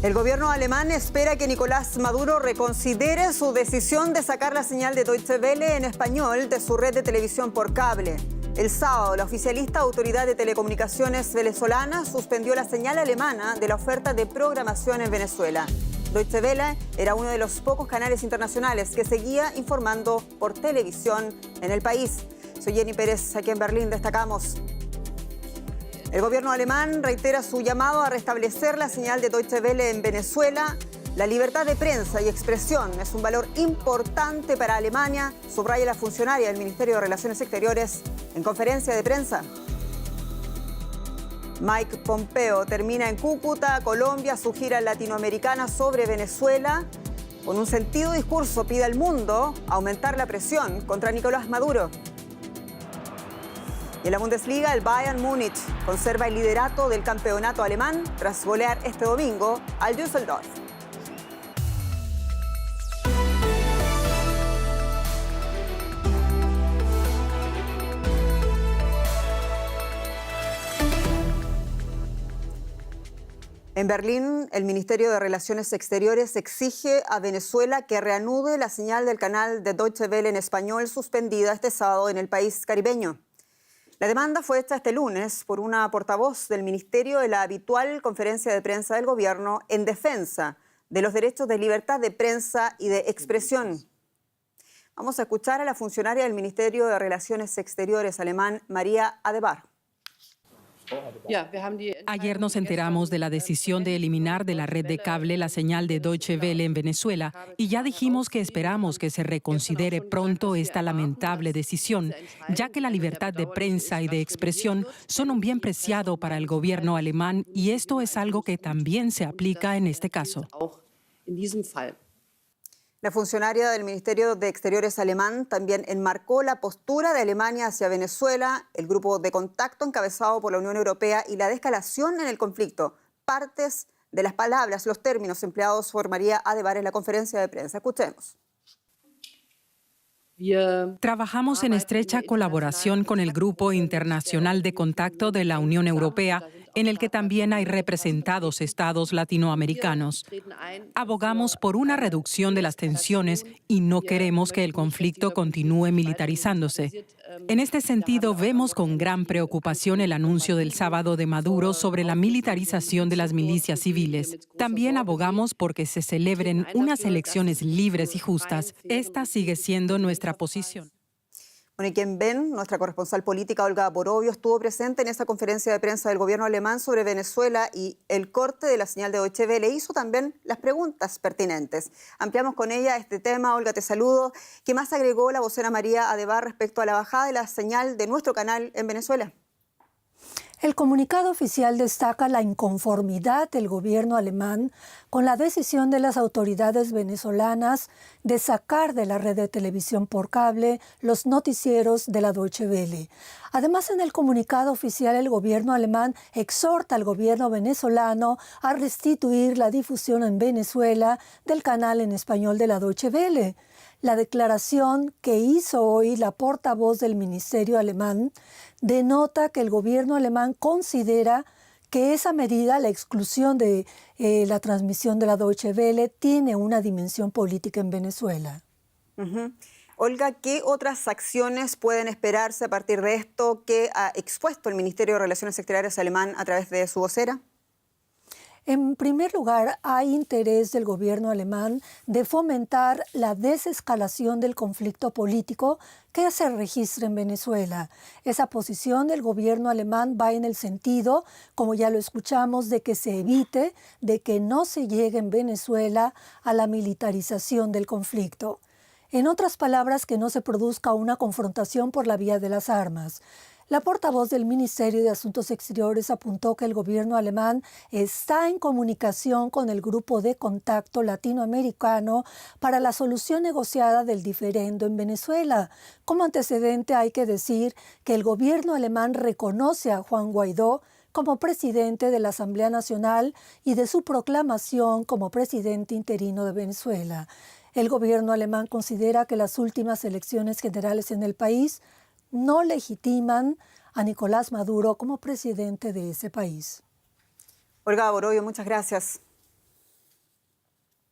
El gobierno alemán espera que Nicolás Maduro reconsidere su decisión de sacar la señal de Deutsche Welle en español de su red de televisión por cable. El sábado, la oficialista Autoridad de Telecomunicaciones venezolana suspendió la señal alemana de la oferta de programación en Venezuela. Deutsche Welle era uno de los pocos canales internacionales que seguía informando por televisión en el país. Soy Jenny Pérez, aquí en Berlín destacamos. El gobierno alemán reitera su llamado a restablecer la señal de Deutsche Welle en Venezuela. La libertad de prensa y expresión es un valor importante para Alemania, subraya la funcionaria del Ministerio de Relaciones Exteriores en conferencia de prensa. Mike Pompeo termina en Cúcuta, Colombia, su gira latinoamericana sobre Venezuela. Con un sentido discurso pide al mundo aumentar la presión contra Nicolás Maduro. Y en la Bundesliga, el Bayern Múnich conserva el liderato del campeonato alemán tras golear este domingo al Düsseldorf. En Berlín, el Ministerio de Relaciones Exteriores exige a Venezuela que reanude la señal del canal de Deutsche Welle en español suspendida este sábado en el país caribeño. La demanda fue hecha este lunes por una portavoz del Ministerio en la habitual conferencia de prensa del gobierno en defensa de los derechos de libertad de prensa y de expresión. Vamos a escuchar a la funcionaria del Ministerio de Relaciones Exteriores alemán, María Adebar. Ayer nos enteramos de la decisión de eliminar de la red de cable la señal de Deutsche Welle en Venezuela y ya dijimos que esperamos que se reconsidere pronto esta lamentable decisión, ya que la libertad de prensa y de expresión son un bien preciado para el gobierno alemán y esto es algo que también se aplica en este caso. La funcionaria del Ministerio de Exteriores alemán también enmarcó la postura de Alemania hacia Venezuela, el grupo de contacto encabezado por la Unión Europea y la descalación en el conflicto. Partes de las palabras, los términos empleados por María Adebar en la conferencia de prensa. Escuchemos. Trabajamos en estrecha colaboración con el Grupo Internacional de Contacto de la Unión Europea, en el que también hay representados estados latinoamericanos. Abogamos por una reducción de las tensiones y no queremos que el conflicto continúe militarizándose. En este sentido, vemos con gran preocupación el anuncio del sábado de Maduro sobre la militarización de las milicias civiles. También abogamos por que se celebren unas elecciones libres y justas. Esta sigue siendo nuestra posición. Bueno, y quien ven, nuestra corresponsal política Olga Borovio estuvo presente en esa conferencia de prensa del gobierno alemán sobre Venezuela y el corte de la señal de Deutsche Welle. Hizo también las preguntas pertinentes. Ampliamos con ella este tema. Olga, te saludo. ¿Qué más agregó la vocera María Adebar respecto a la bajada de la señal de nuestro canal en Venezuela? El comunicado oficial destaca la inconformidad del gobierno alemán con la decisión de las autoridades venezolanas de sacar de la red de televisión por cable los noticieros de la Deutsche Welle. Además, en el comunicado oficial, el gobierno alemán exhorta al gobierno venezolano a restituir la difusión en Venezuela del canal en español de la Deutsche Welle. La declaración que hizo hoy la portavoz del ministerio alemán denota que el gobierno alemán considera que esa medida, la exclusión de la transmisión de la Deutsche Welle, tiene una dimensión política en Venezuela. Olga, ¿qué otras acciones pueden esperarse a partir de esto que ha expuesto el Ministerio de Relaciones Exteriores alemán a través de su vocera? En primer lugar, hay interés del gobierno alemán de fomentar la desescalación del conflicto político que se registra en Venezuela. Esa posición del gobierno alemán va en el sentido, como ya lo escuchamos, de que se evite, de que no se llegue en Venezuela a la militarización del conflicto. En otras palabras, que no se produzca una confrontación por la vía de las armas. La portavoz del Ministerio de Asuntos Exteriores apuntó que el gobierno alemán está en comunicación con el Grupo de Contacto Latinoamericano para la solución negociada del diferendo en Venezuela. Como antecedente, hay que decir que el gobierno alemán reconoce a Juan Guaidó como presidente de la Asamblea Nacional y de su proclamación como presidente interino de Venezuela. El gobierno alemán considera que las últimas elecciones generales en el país no legitiman a Nicolás Maduro como presidente de ese país. Olga Borovio, muchas gracias.